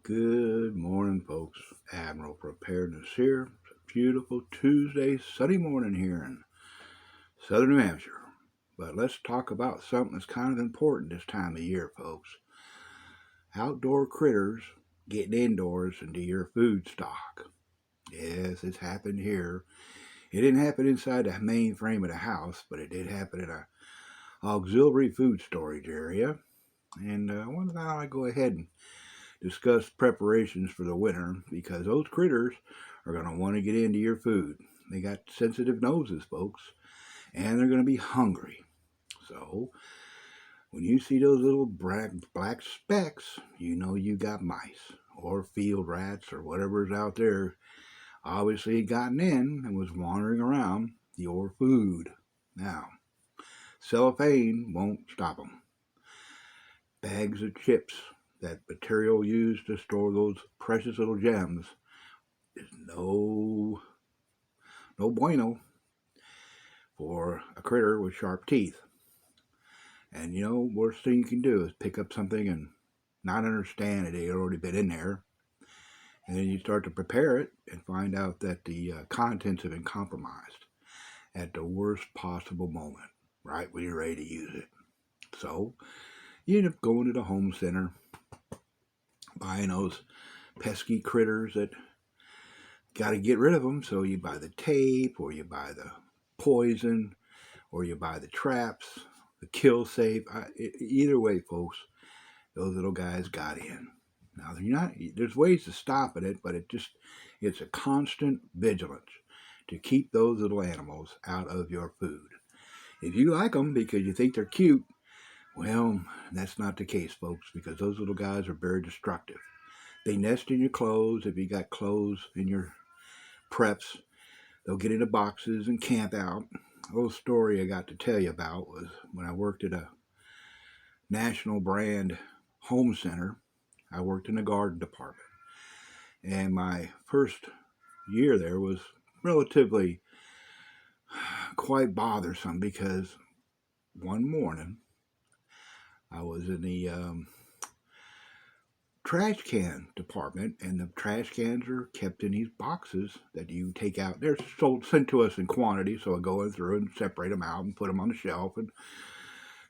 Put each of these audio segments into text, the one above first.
Good morning, folks. Admiral Preparedness here. It's a beautiful Tuesday, sunny morning here in southern New Hampshire. But let's talk about something that's kind of important this time of year, folks. Outdoor critters getting indoors into your food stock. Yes, it's happened here. It didn't happen inside the main frame of the house, but it did happen in a auxiliary food storage area. And I want to go ahead and discuss preparations for the winter because those critters are going to want to get into your food. They got sensitive noses, folks, and they're going to be hungry. So when you see those little black specks, you know you got mice or field rats or whatever's out there. Obviously, had gotten in and was wandering around your food. Now, cellophane won't stop them. Bags of chips, that material used to store those precious little gems, is no bueno for a critter with sharp teeth. And worst thing you can do is pick up something and not understand it had already been in there. And then you start to prepare it and find out that the contents have been compromised at the worst possible moment, right when you're ready to use it. So you end up going to the home center, buying those pesky critters that got to get rid of them. So you buy the tape, or you buy the poison, or you buy the traps, the kill safe. Either way, folks, those little guys got in. Now there's ways to stop it, but it's a constant vigilance to keep those little animals out of your food. If you like them because you think they're cute, well, that's not the case, folks, because those little guys are very destructive. They nest in your clothes. If you got clothes in your PREPS, they'll get into boxes and camp out. A little story I got to tell you about was when I worked at a national brand home center. I worked in the garden department. And my first year there was relatively quite bothersome because one morning I was in the trash can department, and the trash cans are kept in these boxes that you take out. They're sent to us in quantity, so I go in through and separate them out and put them on the shelf and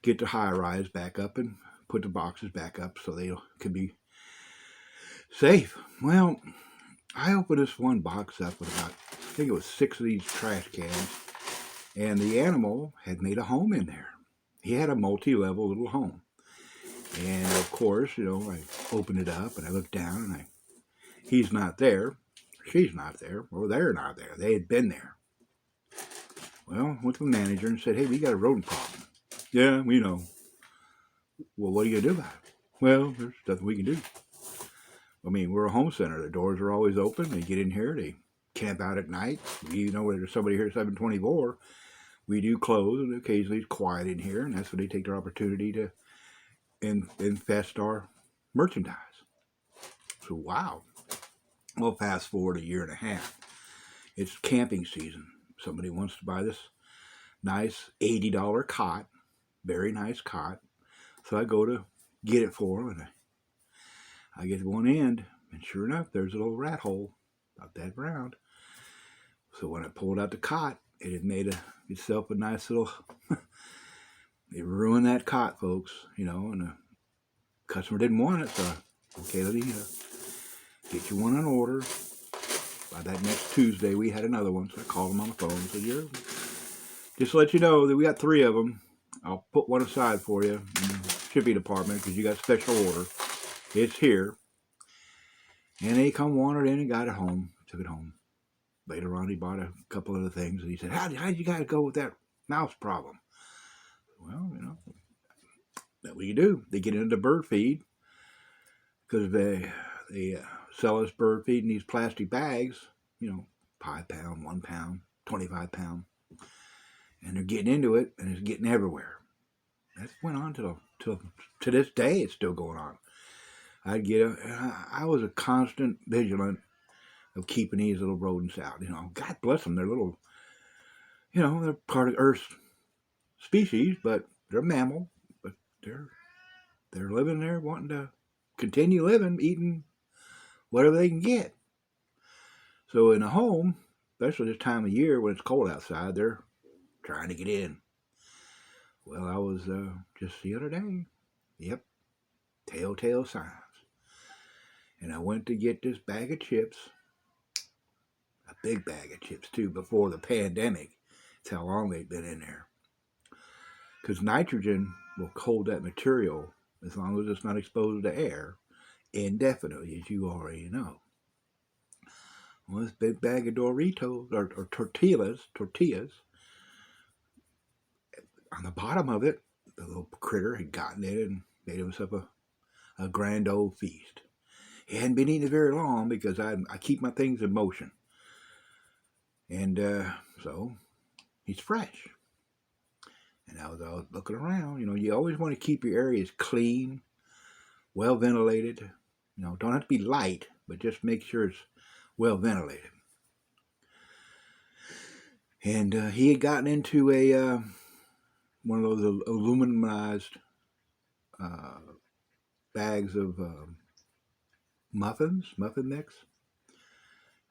get the high rise back up and put the boxes back up so they can be safe. Well, I opened this one box up with about, I think it was 6 of these trash cans, and the animal had made a home in there. He had a multi-level little home. And of course, I opened it up and I looked down and he's not there, she's not there, or they're not there. They had been there. Well, went to the manager and said, "Hey, we got a rodent problem." "Yeah, we know." "Well, what are you going to do about it?" "Well, there's nothing we can do. I mean, we're a home center. The doors are always open. They get in here. They camp out at night. There's somebody here at 724. We do close, and occasionally it's quiet in here, and that's when they take their opportunity to infest our merchandise." So, wow. Well, fast forward a year and a half. It's camping season. Somebody wants to buy this nice $80 cot, very nice cot. So I go to get it for them, and I get to one end, and sure enough, there's a little rat hole about that round. So when I pulled out the cot, it had made itself a nice little... It ruined that cot, folks, and the customer didn't want it, so okay, let me get you one on order. By that next Tuesday, we had another one, so I called them on the phone and said, just to let you know that we got 3 of them. I'll put one aside for you in the shipping department because you got special order. It's here. And they come wandered in and got it home, took it home. Later on, he bought a couple other things, and he said, how did you guys go with that mouse problem? Well, that what you do. They get into bird feed because they sell us bird feed in these plastic bags, 5 pound, 1 pound, 25 pound. And they're getting into it, and it's getting everywhere. That went on to this day. It's still going on. I was a constant vigilant of keeping these little rodents out. God bless them. They're little, they're part of Earth's species, but they're a mammal. But they're living there, wanting to continue living, eating whatever they can get. So in a home, especially this time of year when it's cold outside, they're trying to get in. Well, I was just the other day. Yep, telltale signs. And I went to get this bag of chips, a big bag of chips too, before the pandemic. That's how long they've been in there. Because nitrogen will hold that material as long as it's not exposed to air indefinitely, as you already know. Well, this big bag of Doritos or tortillas, on the bottom of it, the little critter had gotten in and made himself a grand old feast. He hadn't been eating it very long because I keep my things in motion. And so he's fresh. And I was looking around. You know, you always want to keep your areas clean, well ventilated. You know, don't have to be light, but just make sure it's well ventilated. And he had gotten into a one of those aluminized bags of muffin mix.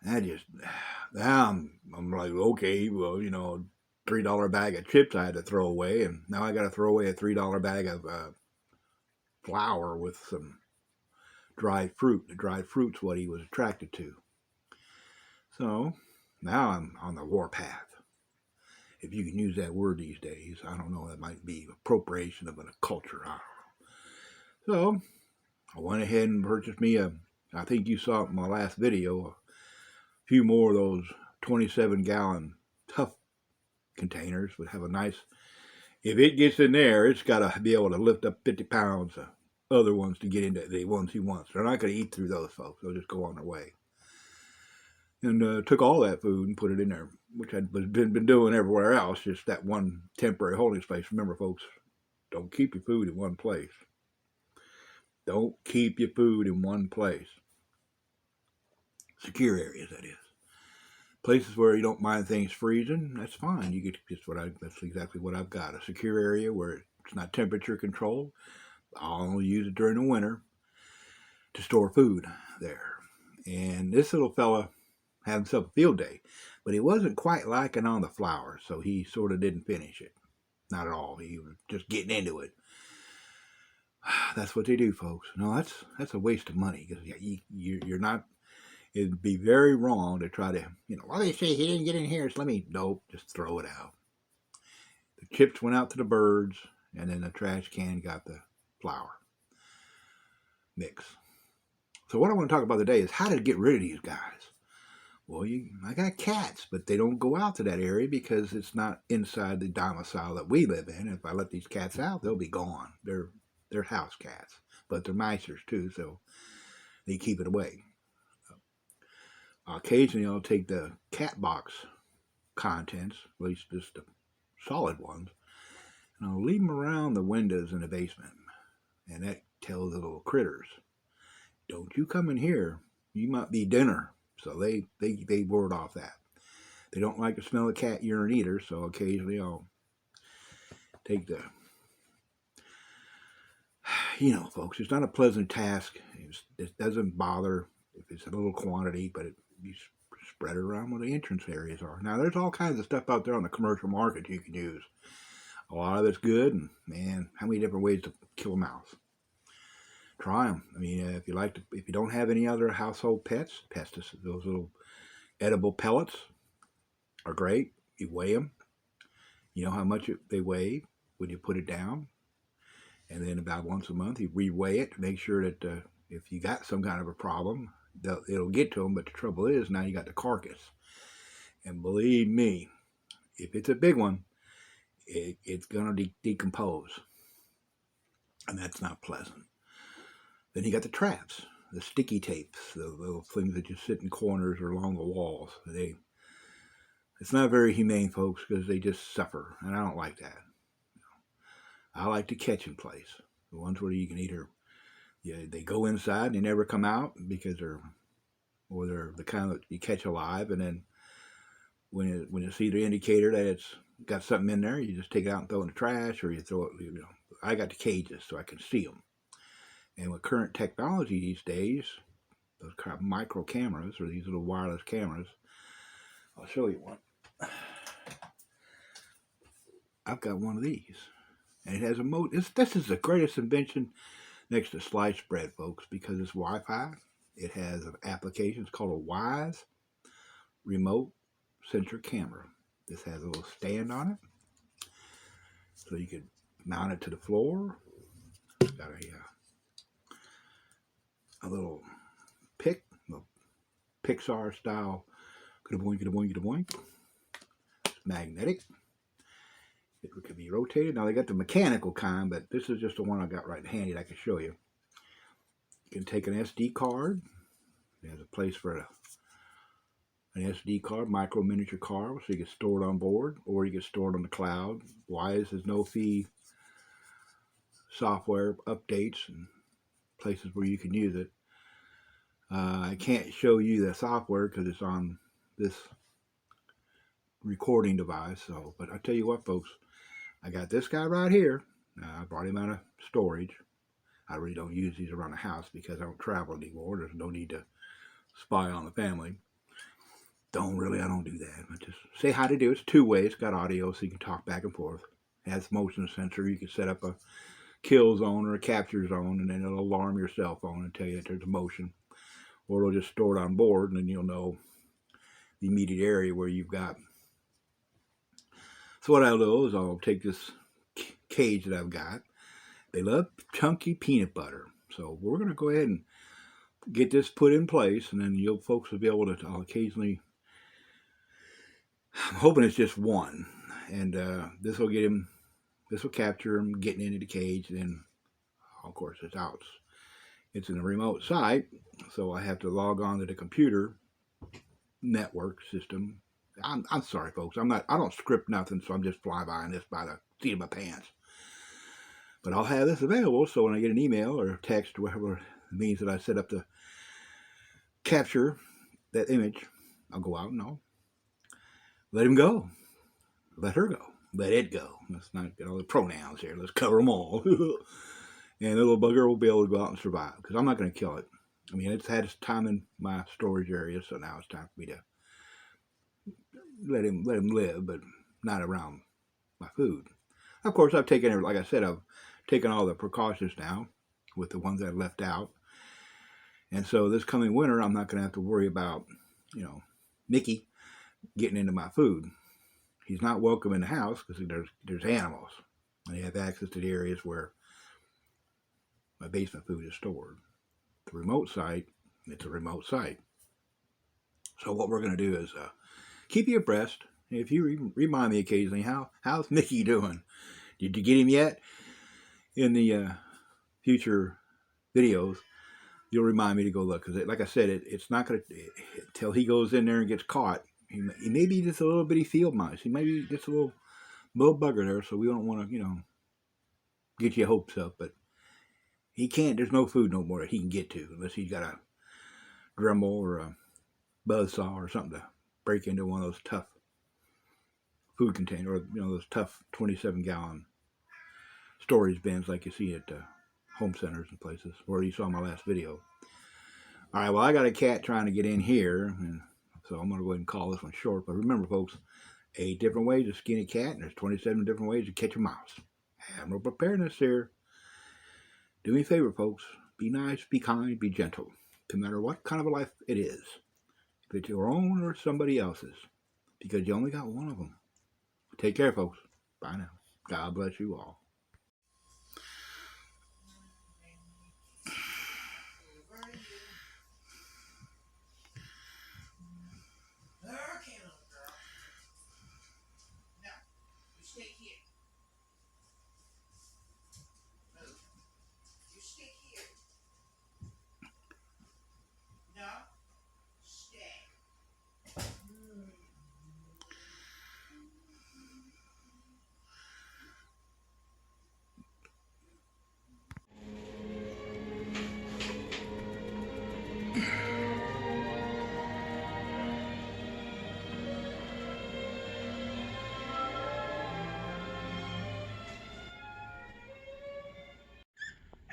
And now I'm like, okay, well, you know, $3 bag of chips I had to throw away, and now I got to throw away a $3 bag of flour with some dried fruit. The dried fruit's what he was attracted to. So now I'm on the warpath, if you can use that word these days. I don't know, that might be appropriation of a culture. I don't know. So I went ahead and purchased me I think you saw it in my last video, a few more of those 27-gallon tough containers. Would have a nice, if it gets in there, it's got to be able to lift up 50 pounds of other ones to get into the ones he wants. They're not going to eat through those, folks. They'll just go on their way. And took all that food and put it in there, which I'd been doing everywhere else, just that one temporary holding space. Remember, folks, don't keep your food in one place. Don't keep your food in one place. Secure areas, that is. Places where you don't mind things freezing, that's fine. You get that's exactly what I've got. A secure area where it's not temperature controlled. I'll only use it during the winter to store food there. And this little fella had himself a field day, but he wasn't quite liking on the flour, so he sort of didn't finish it. Not at all. He was just getting into it. That's what they do, folks. No, that's a waste of money, because you're not. It'd be very wrong to try to, well, they say he didn't get in here, so nope, just throw it out. The chips went out to the birds, and then the trash can got the flour mix. So what I want to talk about today is how to get rid of these guys. Well, I got cats, but they don't go out to that area because it's not inside the domicile that we live in. If I let these cats out, they'll be gone. They're house cats, but they're micers too, so they keep it away. Occasionally, I'll take the cat box contents, at least just the solid ones, and I'll leave them around the windows in the basement. And that tells the little critters, don't you come in here, you might be dinner. So they ward off that. They don't like the smell of cat urine either, so occasionally I'll take the, folks, it's not a pleasant task. It doesn't bother if it's a little quantity, but you spread it around where the entrance areas are. Now, there's all kinds of stuff out there on the commercial market you can use. A lot of it's good, and man, how many different ways to kill a mouse. Try them. I mean, if you don't have any other household pets, those little edible pellets are great. You weigh them. You know how much they weigh when you put it down. And then about once a month, you re-weigh it to make sure that if you got some kind of a problem, it'll get to them. But the trouble is, now you got the carcass. And believe me, if it's a big one, it's going to decompose. And that's not pleasant. Then you got the traps, the sticky tapes, the little things that just sit in corners or along the walls. It's not very humane, folks, because they just suffer, and I don't like that. I like to catch in place. The ones where you can either, they go inside and they never come out because they're the kind that you catch alive, and then when you see the indicator that it's got something in there, you just take it out and throw it in the trash, or you throw it. I got the cages so I can see them. And with current technology these days, those kind of micro cameras, or these little wireless cameras. I'll show you one. I've got one of these, and it has a mode. This is the greatest invention next to sliced bread, folks, because it's Wi-Fi. It has an application. It's called a Wise remote sensor camera. This has a little stand on it, so you can mount it to the floor. It's got a little pick, little Pixar style. Boink, boink, boink. It's magnetic. It could be rotated. Now they got the mechanical kind, but this is just the one I got right handy that I can show you. You can take an SD card. There's a place for an SD card, micro miniature card, so you can store it on board, or you can store it on the cloud. Wise is no fee software updates and places where you can use it. I can't show you the software because it's on this recording device. So, but I tell you what, folks, I got this guy right here. I brought him out of storage. I really don't use these around the house because I don't travel anymore. There's no need to spy on the family. I don't do that. I just say how to do it. It's two-way. It's got audio so you can talk back and forth. It has motion sensor. You can set up a kill zone or a capture zone, and then it'll alarm your cell phone and tell you that there's a motion. Or it'll just store it on board, and then you'll know the immediate area where you've got. So what I'll do is I'll take this cage that I've got. They love chunky peanut butter. So we're going to go ahead and get this put in place, and then you folks will be able to, I'll occasionally, I'm hoping it's just one. And this will get him, this will capture him getting into the cage. And then, of course, it's out. It's in a remote site, so I have to log on to the computer network system. I'm sorry, folks. I don't script nothing, so I'm just fly-bying this by the seat of my pants. But I'll have this available, so when I get an email or a text or whatever it means that I set up to capture that image, I'll go out and I'll let him go. Let her go. Let it go. Let's not get all the pronouns here. Let's cover them all. And the little bugger will be able to go out and survive, because I'm not going to kill it. I mean, it's had its time in my storage area, so now it's time for me to let him live, but not around my food. Of course, I've taken, like I said, I've taken all the precautions now with the ones that I left out. And so this coming winter, I'm not going to have to worry about, Mickey getting into my food. He's not welcome in the house because there's animals. And they have access to the areas where my basement food is stored. The remote site, it's a remote site. So what we're going to do is keep you abreast. If you remind me occasionally, how's Mickey doing? Did you get him yet? In the future videos, you'll remind me to go look. Because like I said, it's not going to, until he goes in there and gets caught, he may be just a little bitty field mouse. He may be just a little bugger there, so we don't want to, get your hopes up. But he can't, there's no food no more that he can get to unless he's got a Dremel or a buzzsaw or something to break into one of those tough food containers, or those tough 27-gallon storage bins like you see at home centers and places, where you saw my last video. All right, well, I got a cat trying to get in here, and so I'm going to go ahead and call this one short. But remember, folks, 8 different ways to skin a cat, and there's 27 different ways to catch a mouse. Admiral Preparedness here. Do me a favor, folks. Be nice, be kind, be gentle. No matter what kind of a life it is. If it's your own or somebody else's. Because you only got one of them. Take care, folks. Bye now. God bless you all.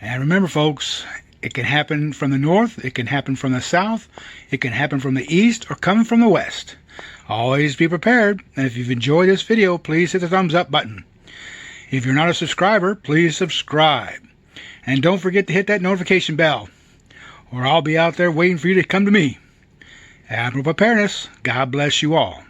And remember, folks, It can happen from the north, it can happen from the south, it can happen from the east, or coming from the west. Always be prepared, and if you've enjoyed this video, please hit the thumbs up button. If you're not a subscriber, please subscribe. And don't forget to hit that notification bell, or I'll be out there waiting for you to come to me. Admiral Preparedness, God bless you all.